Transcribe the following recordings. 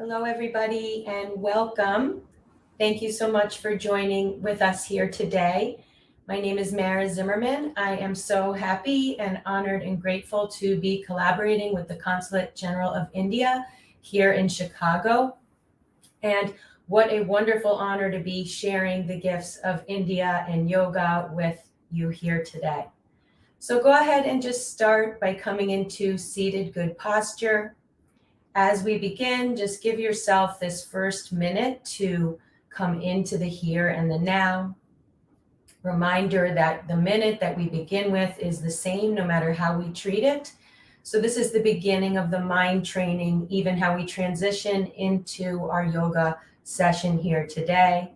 Hello, everybody, and welcome. Thank you so much for joining with us here today. My name is Zimmerman. I am so happy and honored and grateful to be collaborating with the Consulate General of India here in Chicago. And what a wonderful honor to be sharing the gifts of India and yoga with you here today. So go ahead and just start by coming into seated good posture. As we begin, just give yourself this first minute to come into the here and the now. Reminder that the minute that we begin with is the same no matter how we treat it. So this is the beginning of the mind training, even how we transition into our yoga session here today.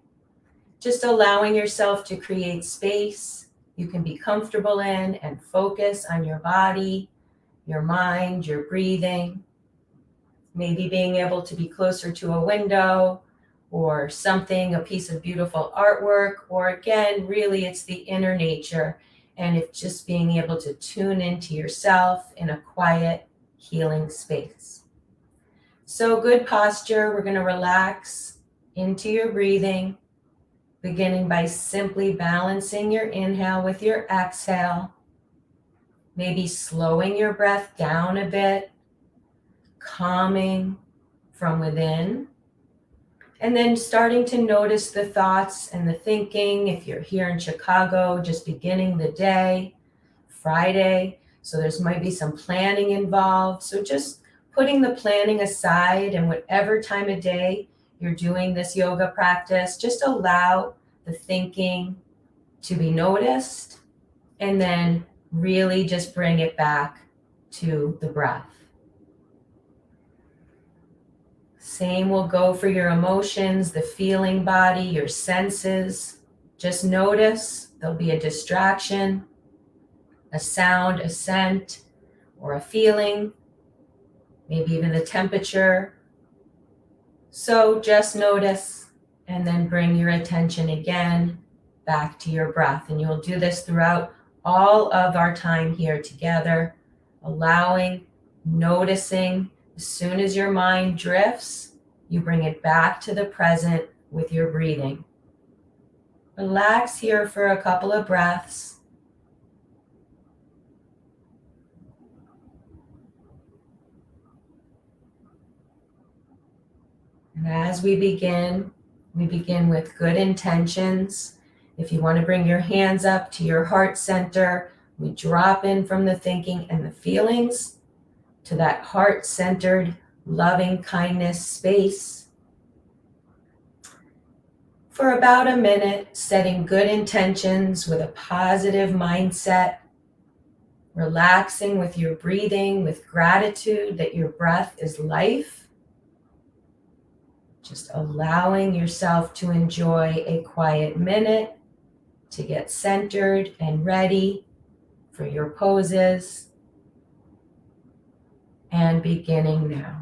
Just allowing yourself to create space you can be comfortable in and focus on your body, your mind, your breathing. Maybe being able to be closer to a window or something, a piece of beautiful artwork, or again, really it's the inner nature. And it's just being able to tune into yourself in a quiet, healing space. So good posture, we're going to relax into your breathing, beginning by simply balancing your inhale with your exhale. Maybe slowing your breath down a bit, calming from within, and then starting to notice the thoughts and the thinking. If you're here in Chicago, just beginning the day, Friday, so there's might be some planning involved. So just putting the planning aside, and whatever time of day you're doing this yoga practice, just allow the thinking to be noticed, and then really just bring it back to the breath. Same will go for your emotions, the feeling body, your senses. Just notice there'll be a distraction, a sound, a scent, or a feeling, maybe even the temperature. So just notice and then bring your attention again back to your breath. And you'll do this throughout all of our time here together, allowing, noticing. As soon as your mind drifts, you bring it back to the present with your breathing. Relax here for a couple of breaths. And as we begin with good intentions. If you want to bring your hands up to your heart center, we drop in from the thinking and the feelings to that heart-centered, loving kindness space. For about a minute, setting good intentions with a positive mindset, relaxing with your breathing, with gratitude that your breath is life. Just allowing yourself to enjoy a quiet minute to get centered and ready for your poses. And beginning now.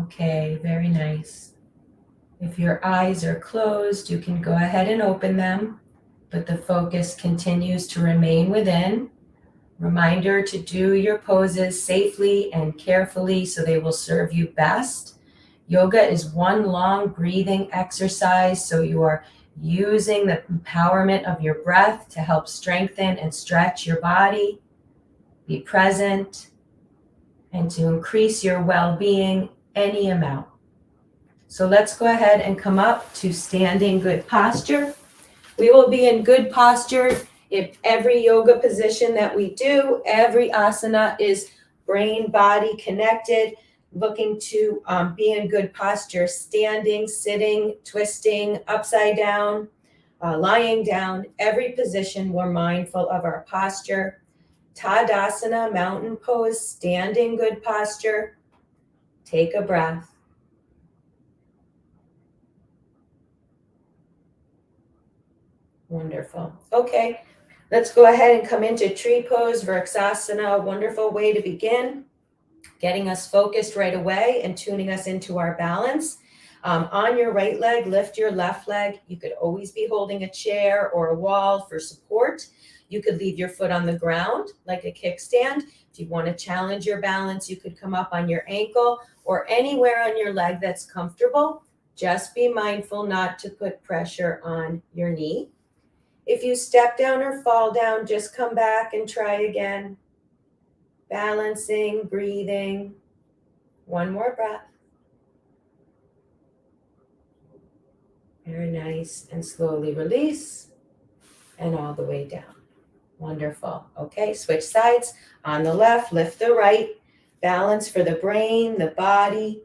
Okay, very nice. If your eyes are closed, you can go ahead and open them, but the focus continues to remain within. Reminder to do your poses safely and carefully so they will serve you best. Yoga is one long breathing exercise, so you are using the empowerment of your breath to help strengthen and stretch your body, be present, and to increase your well-being any amount. So let's go ahead and come up to standing good posture. We will be in good posture in every yoga position that we do. Every asana is brain body connected. looking to be in good posture, standing, sitting, twisting, upside down, lying down, every position we're mindful of our posture. Tadasana, mountain pose, standing, good posture. Take a breath. Wonderful. Okay, let's go ahead and come into tree pose, Virksasana, a wonderful way to begin, getting us focused right away and tuning us into our balance. On your right leg, lift your left leg. You could always be holding a chair or a wall for support. You could leave your foot on the ground like a kickstand. If you want to challenge your balance, you could come up on your ankle or anywhere on your leg that's comfortable. Just be mindful not to put pressure on your knee. If you step down or fall down, just come back and try again. Balancing, breathing. One more breath. Very nice. And slowly release. And all the way down. Wonderful. Okay, switch sides. On the left, lift the right. Balance for the brain, the body.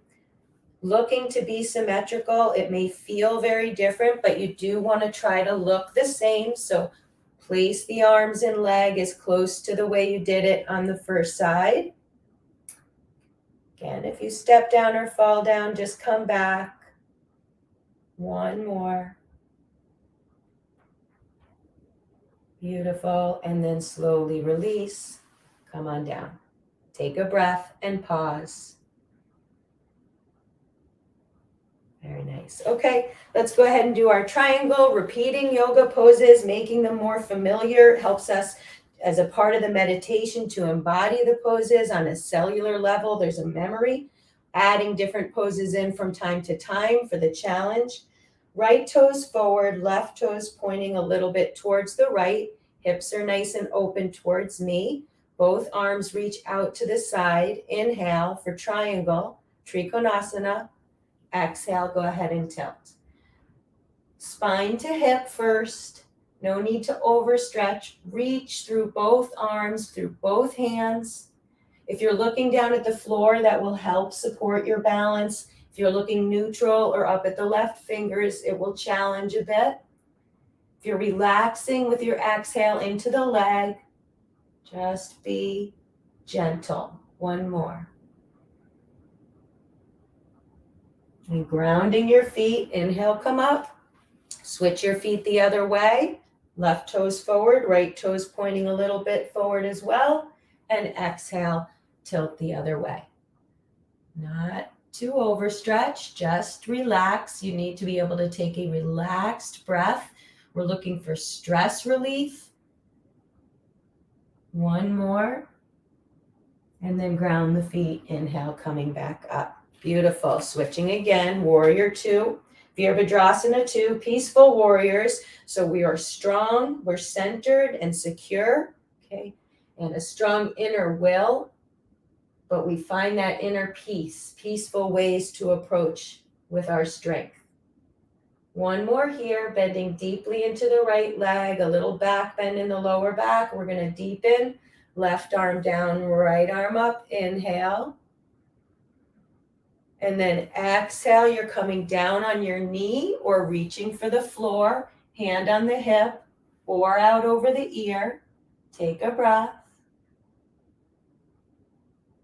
Looking to be symmetrical. It may feel very different, but you do want to try to look the same. So place the arms and leg as close to the way you did it on the first side. Again, if you step down or fall down, just come back. One more. Beautiful. And then slowly release. Come on down. Take a breath and pause. Very nice. Okay, let's go ahead and do our triangle. Repeating yoga poses, making them more familiar, helps us as a part of the meditation to embody the poses on a cellular level. There's a memory. Adding different poses in from time to time for the challenge. Right toes forward, left toes pointing a little bit towards the right. Hips are nice and open towards me. Both arms reach out to the side. Inhale for triangle, Trikonasana. Exhale, go ahead and tilt. Spine to hip first. No need to overstretch. Reach through both arms, through both hands. If you're looking down at the floor, that will help support your balance. If you're looking neutral or up at the left fingers, it will challenge a bit. If you're relaxing with your exhale into the leg, just be gentle. One more. And grounding your feet, inhale, come up. Switch your feet the other way. Left toes forward, right toes pointing a little bit forward as well. And exhale, tilt the other way. Not to overstretch, just relax. You need to be able to take a relaxed breath. We're looking for stress relief. One more. And then ground the feet, inhale, coming back up. Beautiful. Switching again, warrior two, Virabhadrasana 2, peaceful warriors. So we are strong, we're centered and secure, okay? And a strong inner will, but we find that inner peace, peaceful ways to approach with our strength. One more here, bending deeply into the right leg, a little back bend in the lower back. We're going to deepen, left arm down, right arm up, inhale. And then exhale, you're coming down on your knee or reaching for the floor, hand on the hip or out over the ear. Take a breath.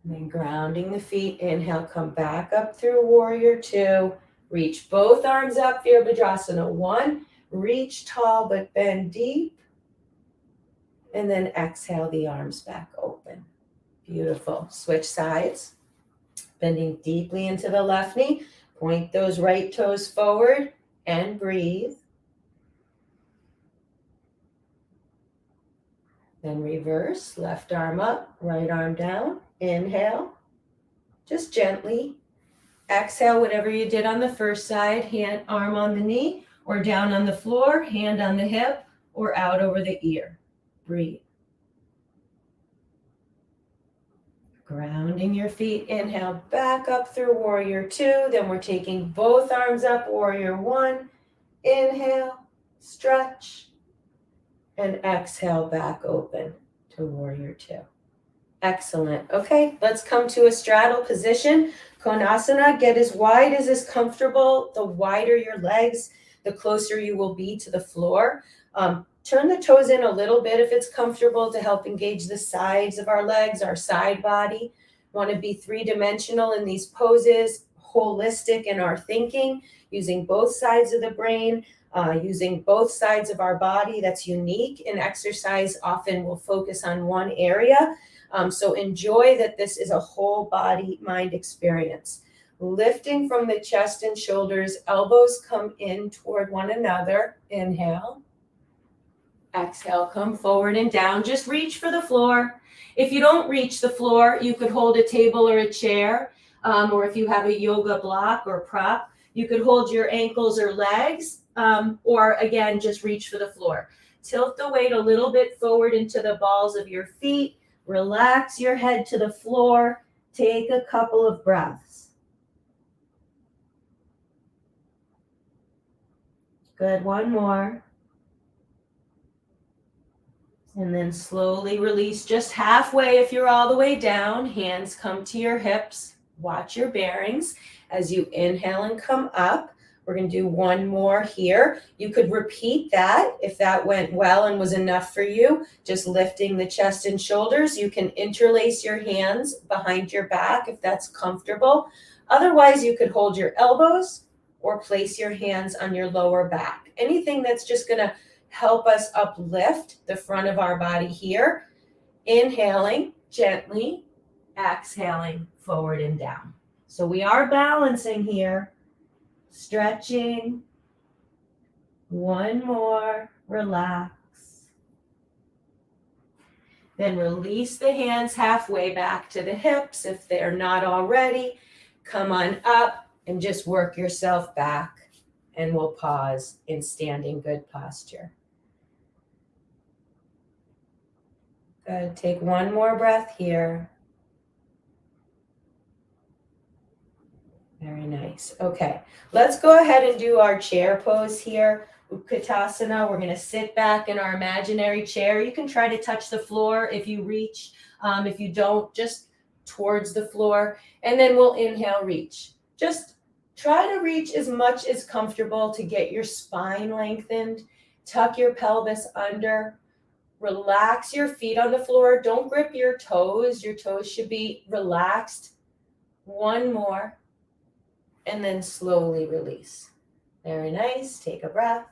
And then grounding the feet, inhale, come back up through warrior two. Reach both arms up, Virabhadrasana 1. Reach tall but bend deep. And then exhale the arms back open. Beautiful. Switch sides. Bending deeply into the left knee. Point those right toes forward and breathe. Then reverse, left arm up, right arm down. Inhale, just gently. Exhale, whatever you did on the first side, hand, arm on the knee, or down on the floor, hand on the hip, or out over the ear. Breathe. Grounding your feet, inhale, back up through warrior two. Then we're taking both arms up, warrior one. Inhale, stretch, and exhale, back open to warrior two. Excellent. Okay, let's come to a straddle position. Konasana, get as wide as is comfortable. The wider your legs, the closer you will be to the floor. Turn the toes in a little bit if it's comfortable to help engage the sides of our legs, our side body. Want to be three-dimensional in these poses, holistic in our thinking, using both sides of the brain, using both sides of our body. That's unique in exercise. Often we'll focus on one area. So enjoy that this is a whole body mind experience. Lifting from the chest and shoulders, elbows come in toward one another. Inhale. Exhale, come forward and down. Just reach for the floor. If you don't reach the floor, you could hold a table or a chair, or if you have a yoga block or prop, you could hold your ankles or legs, or again, just reach for the floor. Tilt the weight a little bit forward into the balls of your feet. Relax your head to the floor. Take a couple of breaths. Good, one more. And then slowly release just halfway if you're all the way down. Hands come to your hips. Watch your bearings as you inhale and come up. We're going to do one more here. You could repeat that if that went well and was enough for you. Just lifting the chest and shoulders. You can interlace your hands behind your back if that's comfortable. Otherwise, you could hold your elbows or place your hands on your lower back. Anything that's just going to help us uplift the front of our body here. Inhaling gently, exhaling forward and down. So we are balancing here, stretching. One more, relax. Then release the hands halfway back to the hips if they're not already. Come on up and just work yourself back, and we'll pause in standing good posture. Good. Take one more breath here. Very nice. Okay, let's go ahead and do our chair pose here. Utkatasana. We're going to sit back in our imaginary chair. You can try to touch the floor if you reach. If you don't, just towards the floor. And then we'll inhale, reach. Just try to reach as much as comfortable to get your spine lengthened. Tuck your pelvis under. Relax your feet on the floor. Don't grip your toes. Your toes should be relaxed. One more. And then slowly release. Very nice. Take a breath.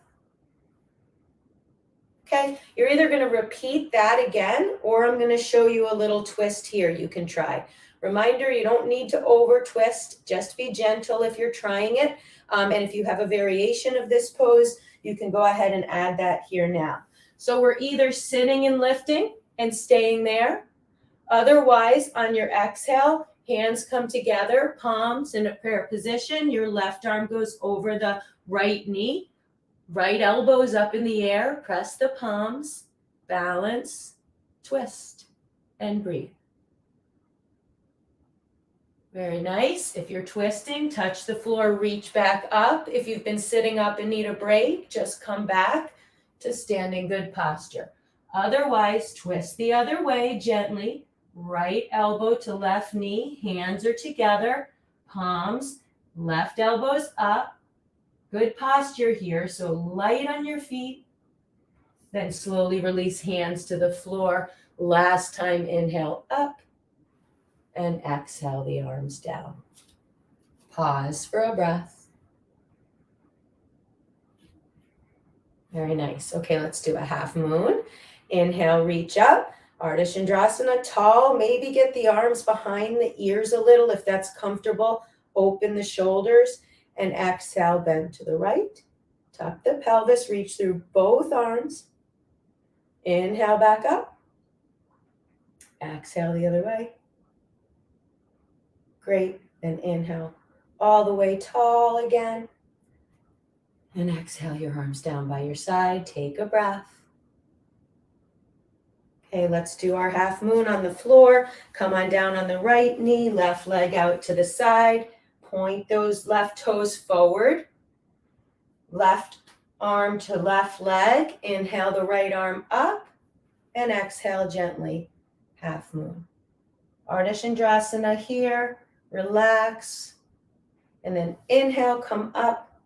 Okay, you're either going to repeat that again, or I'm going to show you a little twist here you can try. Reminder, you don't need to over twist. Just be gentle if you're trying it. And if you have a variation of this pose, you can go ahead and add that here now. So we're either sitting and lifting and staying there. Otherwise, on your exhale, hands come together, palms in a prayer position. Your left arm goes over the right knee. Right elbow is up in the air. Press the palms. Balance, twist, and breathe. Very nice. If you're twisting, touch the floor, reach back up. If you've been sitting up and need a break, just come back to standing good posture. Otherwise, twist the other way gently. Right elbow to left knee, hands are together, palms, left elbows up. Good posture here, so light on your feet. Then slowly release hands to the floor. Last time, inhale up and exhale the arms down. Pause for a breath. Very nice. Okay, let's do a half moon. Inhale, reach up. Ardha Chandrasana, tall. Maybe get the arms behind the ears a little if that's comfortable. Open the shoulders and exhale, bend to the right. Tuck the pelvis, reach through both arms. Inhale back up. Exhale the other way. Great. Then inhale all the way tall again. And exhale your arms down by your side. Take a breath. Okay, let's do our half moon on the floor. Come on down on the right knee, left leg out to the side. Point those left toes forward. Left arm to left leg. Inhale the right arm up and exhale gently, half moon. Ardha Chandrasana here. relax. And then inhale, come up.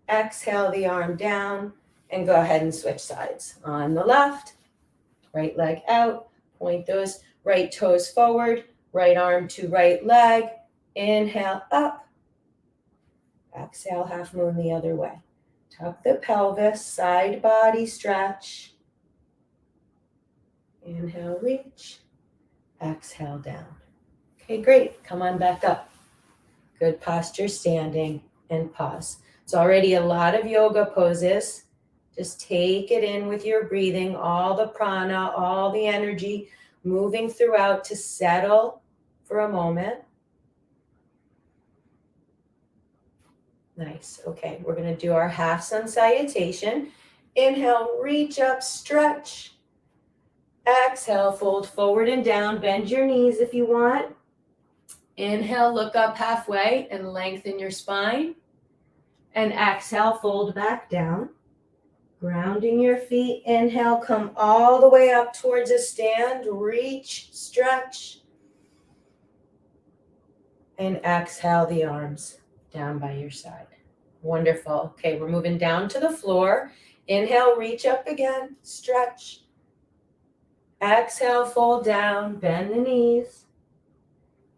Exhale the arm down. And go ahead and switch sides. On the left, right leg out. Point those right toes forward. Right arm to right leg. Inhale up. Exhale, half moon the other way. Tuck the pelvis, side body stretch. Inhale, reach. Exhale, down. Okay, great. Come on back up. Good posture, standing, and pause. It's already a lot of yoga poses. Just take it in with your breathing, all the prana, all the energy moving throughout to settle for a moment. Nice. Okay, we're going to do our half sun salutation. Inhale, reach up, stretch. Exhale, fold forward and down. Bend your knees if you want. Inhale, look up halfway and lengthen your spine. And exhale, fold back down. Grounding your feet. Inhale, come all the way up towards a stand. Reach, stretch. And exhale the arms down by your side. Wonderful. Okay, we're moving down to the floor. Inhale, reach up again, stretch. Exhale, fold down, bend the knees.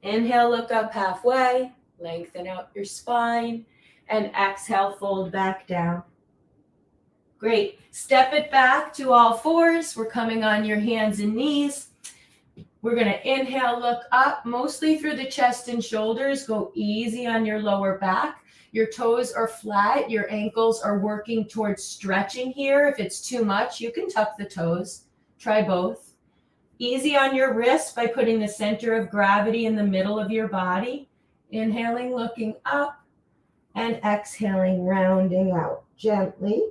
Inhale, look up halfway, lengthen out your spine, and exhale, fold back down. Great. Step it back to all fours. We're coming on your hands and knees. We're going to inhale, look up, mostly through the chest and shoulders. Go easy on your lower back. Your toes are flat. Your ankles are working towards stretching here. If it's too much, you can tuck the toes. Try both. Easy on your wrists by putting the center of gravity in the middle of your body. Inhaling, looking up, and exhaling, rounding out gently.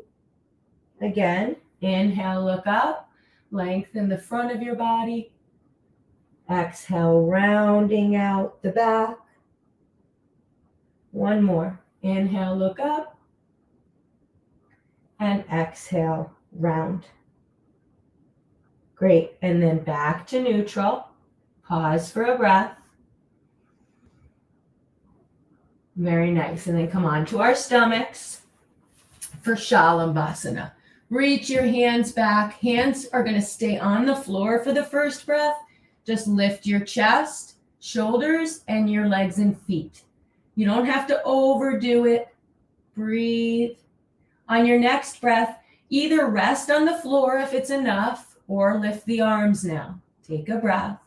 Again, inhale, look up, lengthen the front of your body. Exhale, rounding out the back. One more. Inhale, look up. And exhale, round. Great. And then back to neutral. Pause for a breath. Very nice. And then come on to our stomachs for Shavasana. Reach your hands back. Hands are going to stay on the floor for the first breath. Just lift your chest, shoulders, and your legs and feet. You don't have to overdo it. Breathe. On your next breath, either rest on the floor if it's enough, or lift the arms now. Take a breath.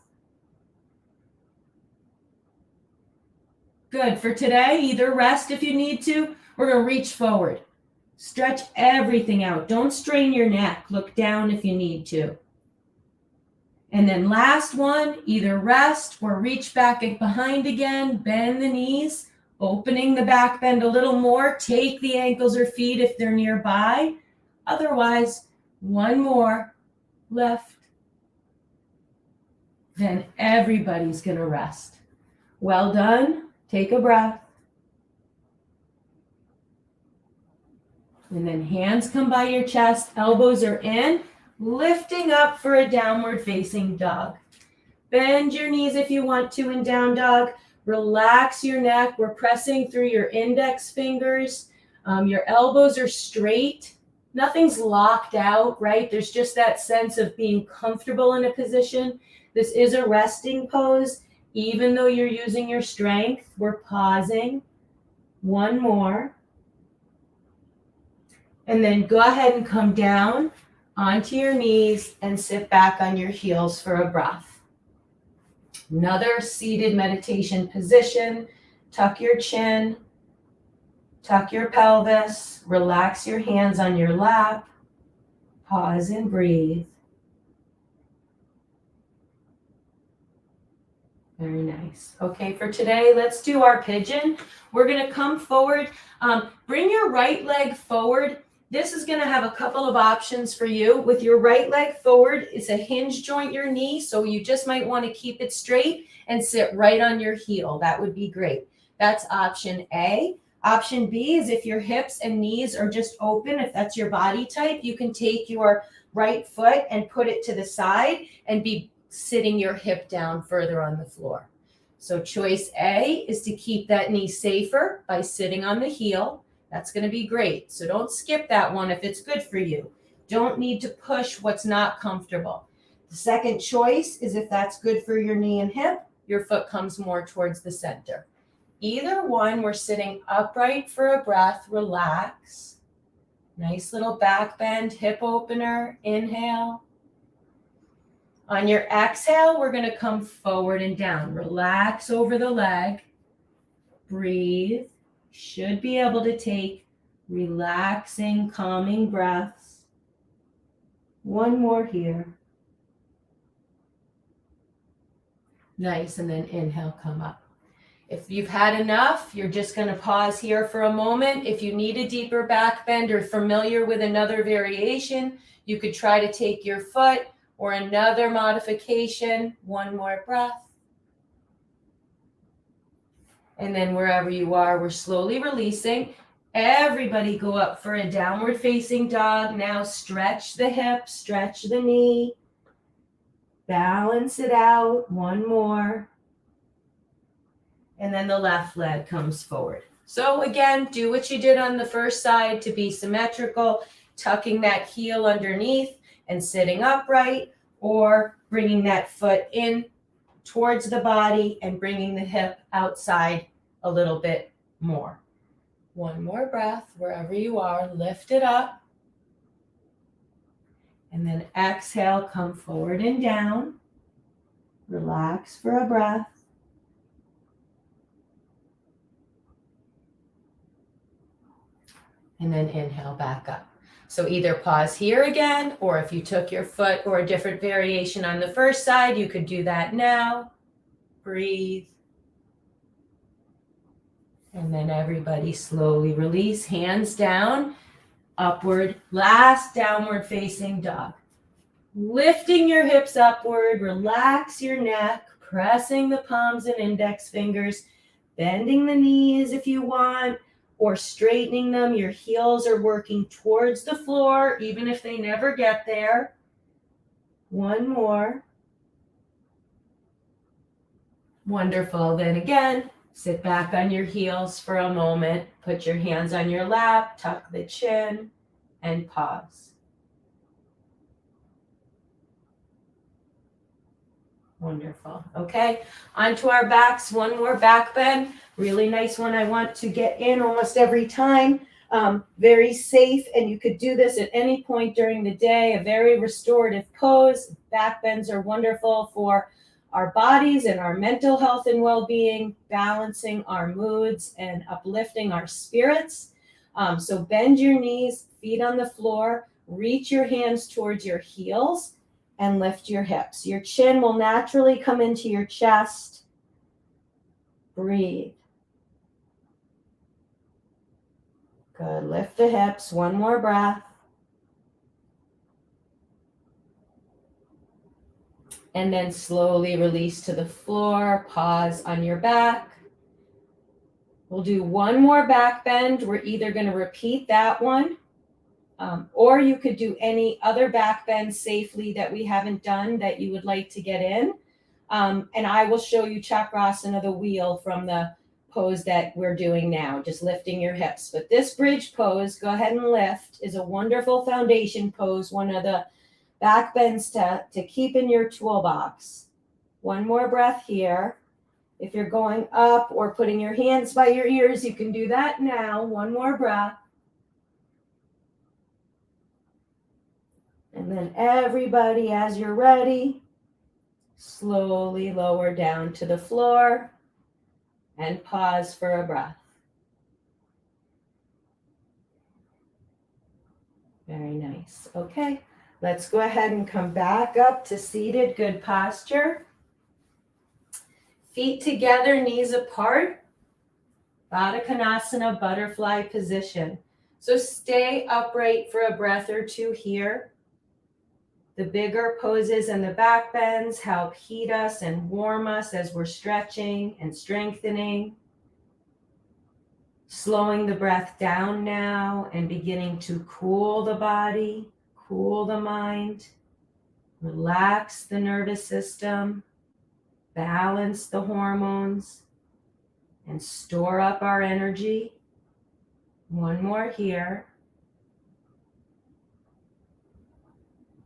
Good. For today, either rest if you need to, or to reach forward. Stretch everything out. Don't strain your neck. Look down if you need to. And then last one, either rest or reach back behind again. Bend the knees, opening the back bend a little more. Take the ankles or feet if they're nearby. Otherwise, one more. Left. Then everybody's going to rest. Well done. Take a breath. And then hands come by your chest, elbows are in, lifting up for a downward facing dog. Bend your knees if you want to in down dog. Relax your neck. We're pressing through your index fingers. Your elbows are straight. Nothing's locked out, right? There's just that sense of being comfortable in a position. This is a resting pose. Even though you're using your strength, we're pausing. One more. And then go ahead and come down onto your knees and sit back on your heels for a breath. Another seated meditation position. Tuck your chin. Tuck your pelvis. Relax your hands on your lap. Pause and breathe. Very nice. Okay, for today, let's do our pigeon. We're going to come forward. Bring your right leg forward. This is going to have a couple of options for you. With your right leg forward, it's a hinge joint your knee, so you just might want to keep it straight and sit right on your heel. That would be great. That's option A. Option B is if your hips and knees are just open, if that's your body type, you can take your right foot and put it to the side and be sitting your hip down further on the floor. So choice A is to keep that knee safer by sitting on the heel. That's going to be great. So don't skip that one if it's good for you. Don't need to push what's not comfortable. The second choice is if that's good for your knee and hip, your foot comes more towards the center. Either one, we're sitting upright for a breath, relax. Nice little back bend, hip opener, inhale. On your exhale, we're going to come forward and down. Relax over the leg. Breathe. Should be able to take relaxing, calming breaths. One more here. Nice, and then inhale, come up. If you've had enough, you're just going to pause here for a moment. If you need a deeper back bend or familiar with another variation, you could try to take your foot or another modification. One more breath. And then wherever you are, we're slowly releasing. Everybody go up for a downward facing dog. Now stretch the hip, stretch the knee. Balance it out. One more. And then the left leg comes forward. So again, do what you did on the first side to be symmetrical, tucking that heel underneath and sitting upright, or bringing that foot in towards the body and bringing the hip outside a little bit more. One more breath wherever you are, lift it up. And then exhale, come forward and down. Relax for a breath. And then inhale back up. So either pause here again, or if you took your foot or a different variation on the first side, you could do that now. Breathe. And then everybody slowly release, hands down, upward, last downward facing dog. Lifting your hips upward, relax your neck, pressing the palms and index fingers, bending the knees if you want, or straightening them. Your heels are working towards the floor, even if they never get there. One more. Wonderful. Then again, sit back on your heels for a moment. Put your hands on your lap, tuck the chin, and pause. Wonderful. Okay, onto our backs. One more back bend. Really nice one. I want to get in almost every time. Very safe, and you could do this at any point during the day. A very restorative pose. Back bends are wonderful for our bodies and our mental health and well-being, balancing our moods and uplifting our spirits. So bend your knees, feet on the floor, reach your hands towards your heels, and lift your hips. Your chin will naturally come into your chest. Breathe. Good. Lift the hips. One more breath. And then slowly release to the floor. Pause on your back. We'll do one more back bend. We're either going to repeat that one, or you could do any other back bend safely that we haven't done that you would like to get in. And I will show you Chakrasana, the wheel, from the pose that we're doing now, just lifting your hips. But this bridge pose, go ahead and lift, is a wonderful foundation pose, one of the back bends to keep in your toolbox. One more breath here. If you're going up or putting your hands by your ears, you can do that now. One more breath. And then everybody, as you're ready, slowly lower down to the floor and pause for a breath. Very nice. Okay, let's go ahead and come back up to seated, good posture. Feet together, knees apart. Badakanasana, butterfly position. So stay upright for a breath or two here. The bigger poses and the back bends help heat us and warm us as we're stretching and strengthening. Slowing the breath down now and beginning to cool the body, cool the mind, relax the nervous system. balance the hormones, and store up our energy. One more here.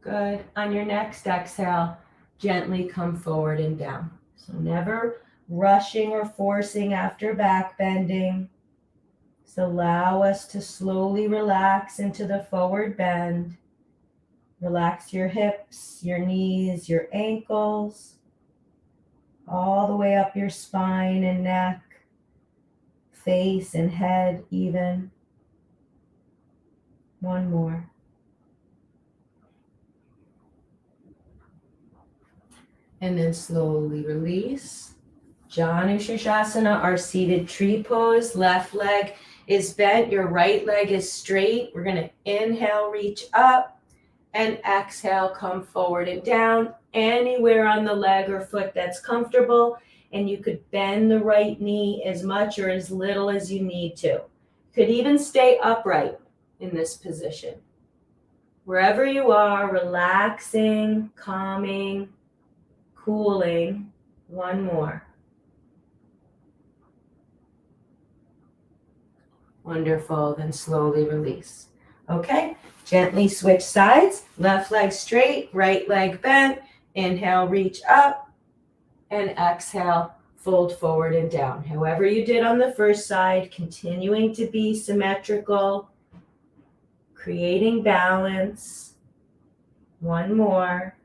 Good. On your next exhale, gently come forward and down. So never rushing or forcing after back bending. So allow us to slowly relax into the forward bend. Relax your hips, your knees, your ankles, all the way up your spine and neck, face and head even. One more. And then slowly release. Janu Shirshasana, our seated tree pose. Left leg is bent, your right leg is straight. We're going to inhale, reach up, and exhale, come forward and down. Anywhere on the leg or foot that's comfortable. And you could bend the right knee as much or as little as you need to. You could even stay upright in this position. Wherever you are, relaxing, calming, cooling. One more. Wonderful. Then slowly release. Okay. Gently switch sides. Left leg straight, right leg bent. Inhale, reach up. And exhale, fold forward and down. However you did on the first side, continuing to be symmetrical, creating balance. One more.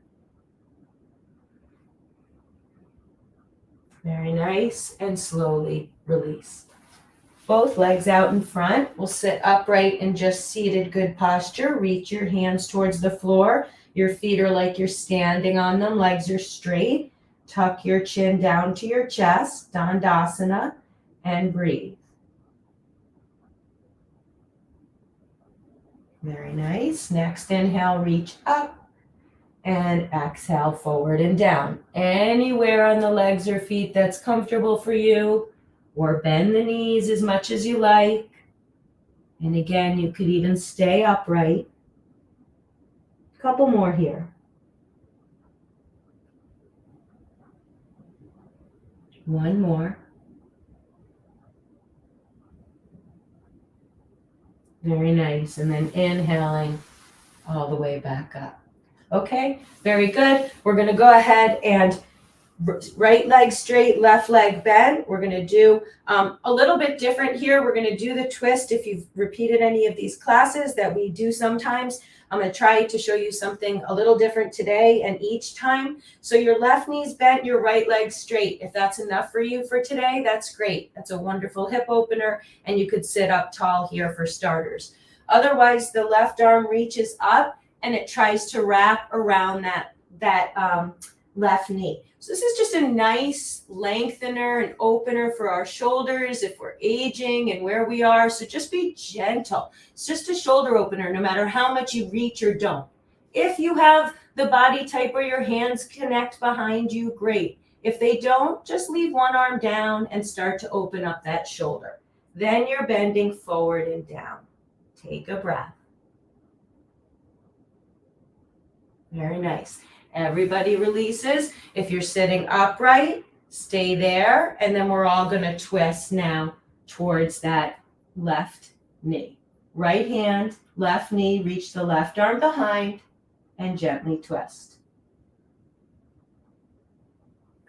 Very nice. And slowly release. Both legs out in front. We'll sit upright in just seated good posture. Reach your hands towards the floor. Your feet are like you're standing on them. Legs are straight. Tuck your chin down to your chest. Dandasana. And breathe. Very nice. Next inhale, reach up. And exhale, forward and down. Anywhere on the legs or feet that's comfortable for you. Or bend the knees as much as you like. And again, you could even stay upright. A couple more here. One more. Very nice. And then inhaling all the way back up. Okay, very good. We're going to go ahead and right leg straight, left leg bent. We're going to do a little bit different here. We're going to do the twist. If you've repeated any of these classes that we do sometimes, I'm going to try to show you something a little different today and each time. So your left knee's bent, your right leg straight. If that's enough for you for today, that's great. That's a wonderful hip opener, and you could sit up tall here for starters. Otherwise, the left arm reaches up and it tries to wrap around that left knee. So this is just a nice lengthener and opener for our shoulders if we're aging and where we are. So just be gentle. It's just a shoulder opener no matter how much you reach or don't. If you have the body type where your hands connect behind you, great. If they don't, just leave one arm down and start to open up that shoulder. Then you're bending forward and down. Take a breath. Very nice. Everybody releases. If you're sitting upright, stay there. And then we're all going to twist now towards that left knee. Right hand, left knee, reach the left arm behind and gently twist.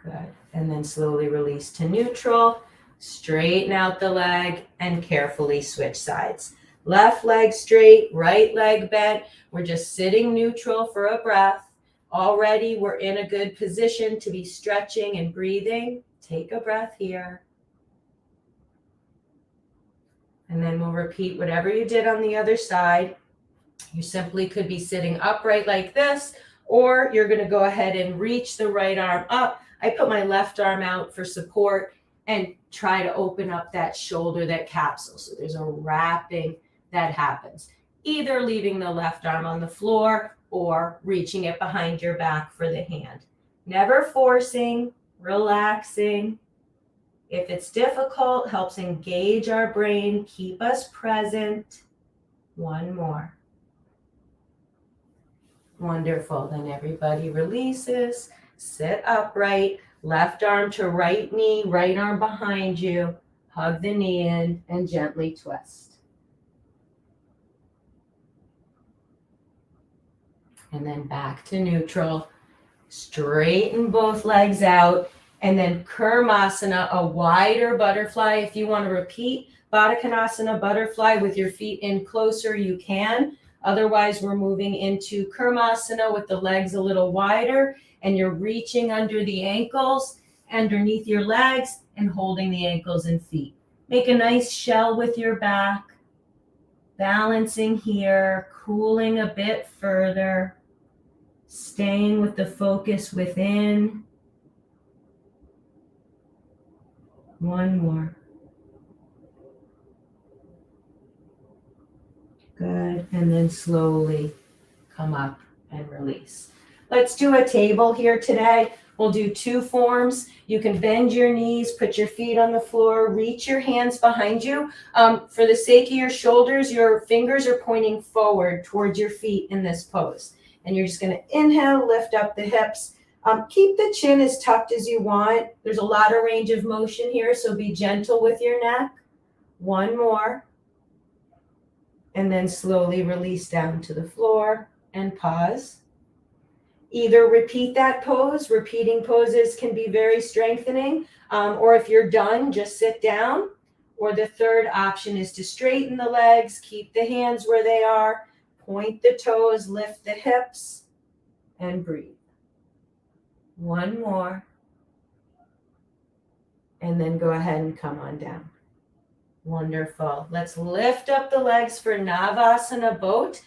Good. And then slowly release to neutral. Straighten out the leg and carefully switch sides. Left leg straight, right leg bent. We're just sitting neutral for a breath. Already we're in a good position to be stretching and breathing. Take a breath here. And then we'll repeat whatever you did on the other side. You simply could be sitting upright like this, or you're going to go ahead and reach the right arm up. I put my left arm out for support and try to open up that shoulder, that capsule. So there's a wrapping that happens. Either leaving the left arm on the floor or reaching it behind your back for the hand. Never forcing, relaxing. If it's difficult, helps engage our brain, keep us present. One more. Wonderful. Then everybody releases, sit upright, Left arm to right knee, right arm behind you. Hug the knee in and gently twist. And then back to neutral. Straighten both legs out. And then Konasana, a wider butterfly. If you want to repeat Badakanasana butterfly with your feet in closer, you can. Otherwise, we're moving into Konasana with the legs a little wider, and you're reaching under the ankles, underneath your legs, and holding the ankles and feet. Make a nice shell with your back, balancing here, cooling a bit further, staying with the focus within. One more. Good. And then slowly come up and release. Let's do a table here today. We'll do two forms. You can bend your knees, put your feet on the floor, reach your hands behind you. For the sake of your shoulders, your fingers are pointing forward towards your feet in this pose. And you're just going to inhale, lift up the hips. Keep the chin as tucked as you want. There's a lot of range of motion here, so be gentle with your neck. One more. And then slowly release down to the floor and pause. Either repeat that pose. Repeating poses can be very strengthening. Or if you're done, just sit down. Or the third option is to straighten the legs, keep the hands where they are, point the toes, lift the hips, and breathe. One more. And then go ahead and come on down. Wonderful. Let's lift up the legs for Navasana Boat.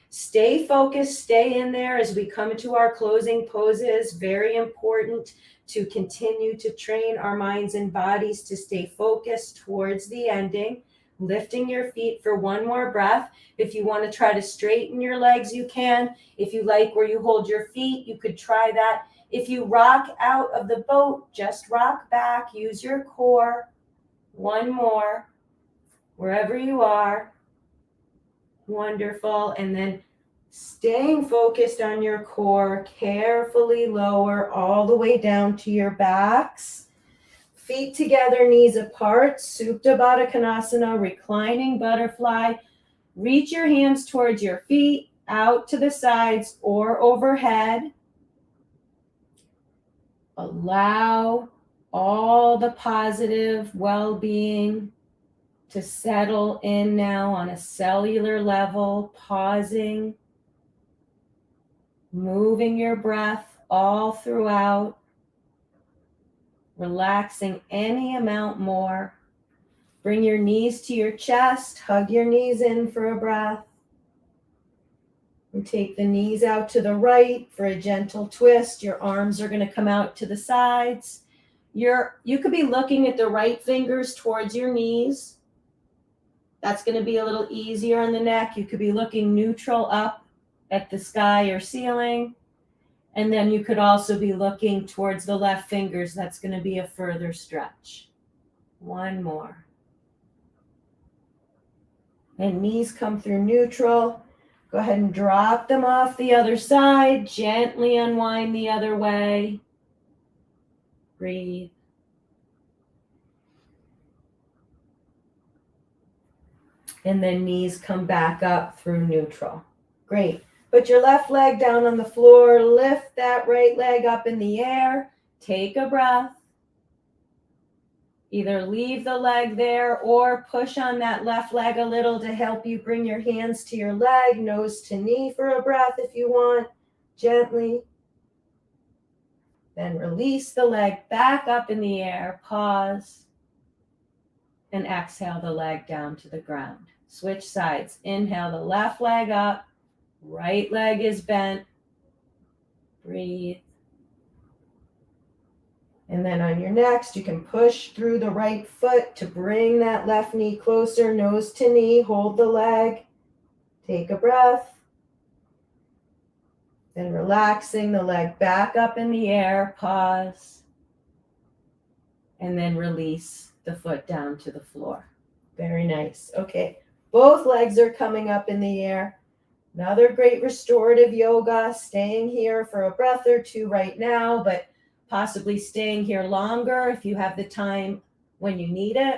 Stay focused, stay in there as we come to our closing poses. Very important to continue to train our minds and bodies to stay focused towards the ending. Lifting your feet for one more breath. If you want to try to straighten your legs, you can. If you like where you hold your feet, you could try that. If you rock out of the boat, just rock back. Use your core. One more. Wherever you are. Wonderful. And then staying focused on your core, carefully lower all the way down to your backs. Feet together, knees apart. Supta Badakanasana, reclining butterfly. Reach your hands towards your feet, out to the sides or overhead. Allow all the positive well-being to settle in now on a cellular level, pausing, moving your breath all throughout, relaxing any amount more. Bring your knees to your chest, hug your knees in for a breath. And take the knees out to the right for a gentle twist. Your arms are going to come out to the sides. You could be looking at the right fingers towards your knees. That's going to be a little easier on the neck. You could be looking neutral up at the sky or ceiling. And then you could also be looking towards the left fingers. That's going to be a further stretch. One more. And knees come through neutral. Go ahead and drop them off the other side. Gently unwind the other way. Breathe. And then knees come back up through neutral. Great. Put your left leg down on the floor. Lift that right leg up in the air. Take a breath. Either leave the leg there or push on that left leg a little to help you bring your hands to your leg, nose to knee for a breath if you want, gently. Then release the leg back up in the air, pause, and exhale the leg down to the ground. Switch sides. Inhale the left leg up, right leg is bent. Breathe. And then on your next, you can push through the right foot to bring that left knee closer, nose to knee, hold the leg, take a breath. Then relaxing the leg back up in the air, pause. And then release the foot down to the floor. Very nice. Okay, both legs are coming up in the air. Another great restorative yoga, staying here for a breath or two right now, but possibly staying here longer if you have the time when you need it.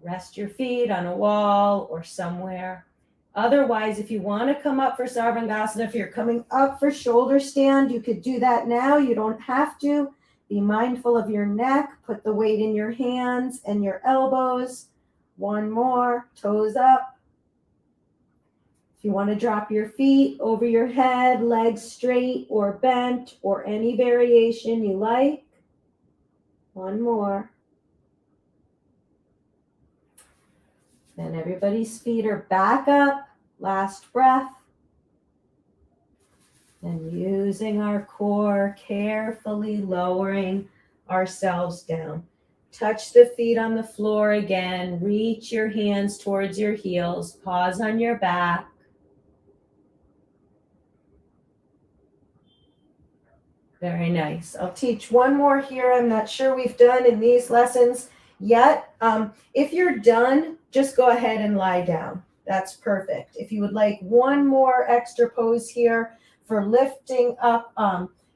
Rest your feet on a wall or somewhere. Otherwise, if you want to come up for Sarvangasana, if you're coming up for shoulder stand, you could do that now. You don't have to. Be mindful of your neck. Put the weight in your hands and your elbows. One more, toes up. If you want to drop your feet over your head, legs straight or bent, or any variation you like. One more. Then everybody's feet are back up. Last breath. And using our core, carefully lowering ourselves down. Touch the feet on the floor again. Reach your hands towards your heels. Pause on your back. Very nice. I'll teach one more here. I'm not sure we've done in these lessons yet. If you're done, just go ahead and lie down. That's perfect. If you would like one more extra pose here for lifting up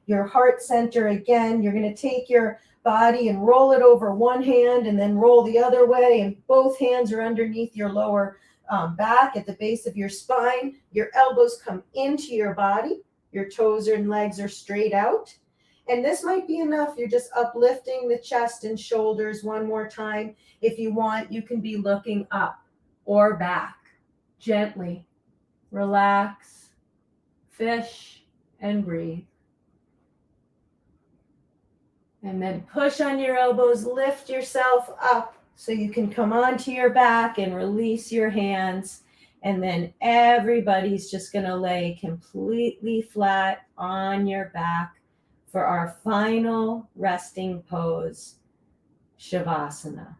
your heart center again, you're going to take your body and roll it over one hand and then roll the other way, and both hands are underneath your lower back at the base of your spine. Your elbows come into your body. Your toes and legs are straight out. And this might be enough. You're just uplifting the chest and shoulders one more time. If you want, you can be looking up or back. Gently relax, fish, and breathe. And then push on your elbows, lift yourself up so you can come onto your back and release your hands. And then everybody's just going to lay completely flat on your back for our final resting pose, Shavasana.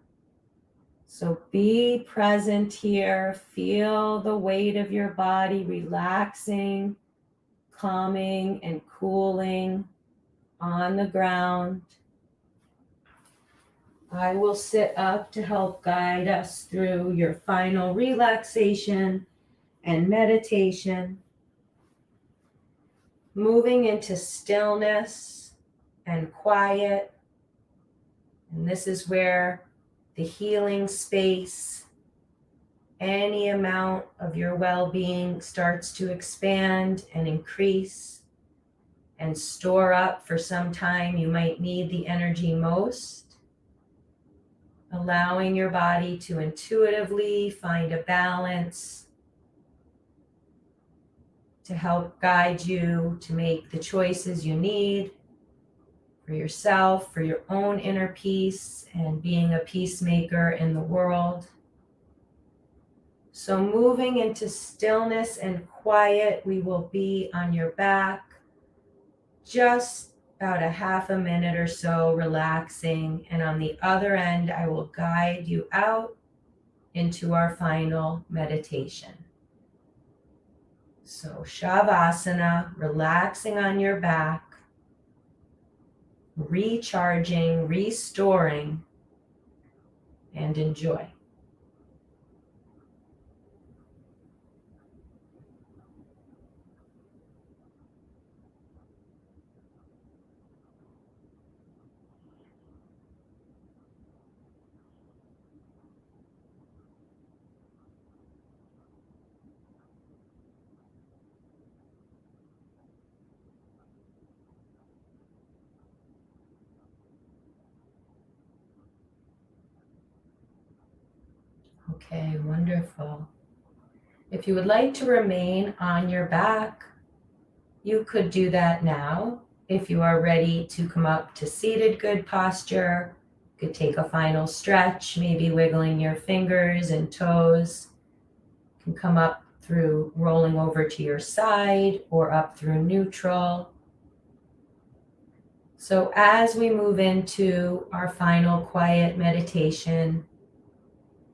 So be present here. Feel the weight of your body relaxing, calming, and cooling on the ground. I will sit up to help guide us through your final relaxation and meditation. Moving into stillness and quiet. And this is where the healing space, any amount of your well-being starts to expand and increase and store up for some time. You might need the energy most. Allowing your body to intuitively find a balance to help guide you to make the choices you need for yourself, for your own inner peace, and being a peacemaker in the world. So moving into stillness and quiet, we will be on your back, just about a half a minute or so, relaxing. And on the other end, I will guide you out into our final meditation. So Shavasana, relaxing on your back, recharging, restoring, and enjoy. Okay, wonderful. If you would like to remain on your back, you could do that now. If you are ready to come up to seated good posture, you could take a final stretch, maybe wiggling your fingers and toes. You can come up through rolling over to your side or up through neutral. So as we move into our final quiet meditation,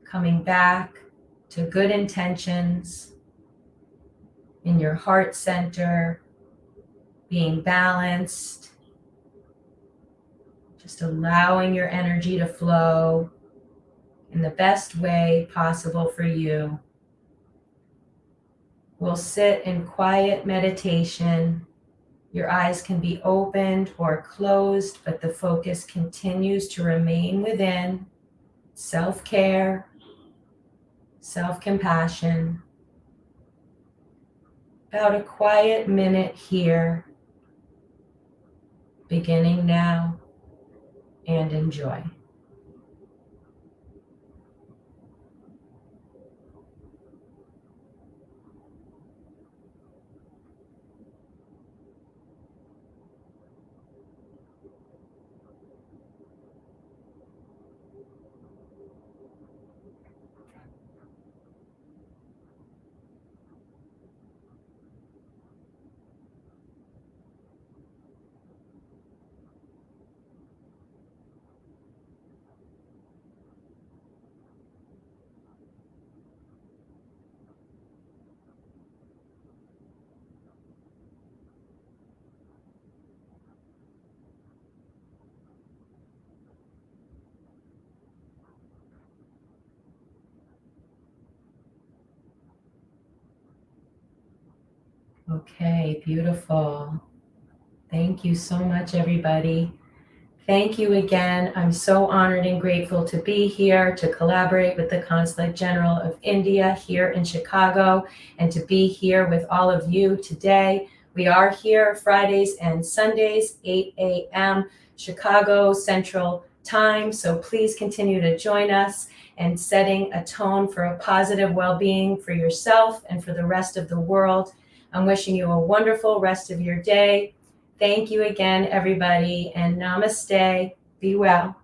coming back to good intentions in your heart center, being balanced, just allowing your energy to flow in the best way possible for you. We'll sit in quiet meditation. Your eyes can be opened or closed, but the focus continues to remain within self-care, self-compassion. About a quiet minute here, beginning now, and enjoy. Okay, beautiful. Thank you so much, everybody. Thank you again. I'm so honored and grateful to be here to collaborate with the Consulate General of India here in Chicago and to be here with all of you today. We are here Fridays and Sundays, 8 a.m. Chicago Central Time. So please continue to join us and setting a tone for a positive well-being for yourself and for the rest of the world. I'm wishing you a wonderful rest of your day. Thank you again, everybody, and namaste. Be well.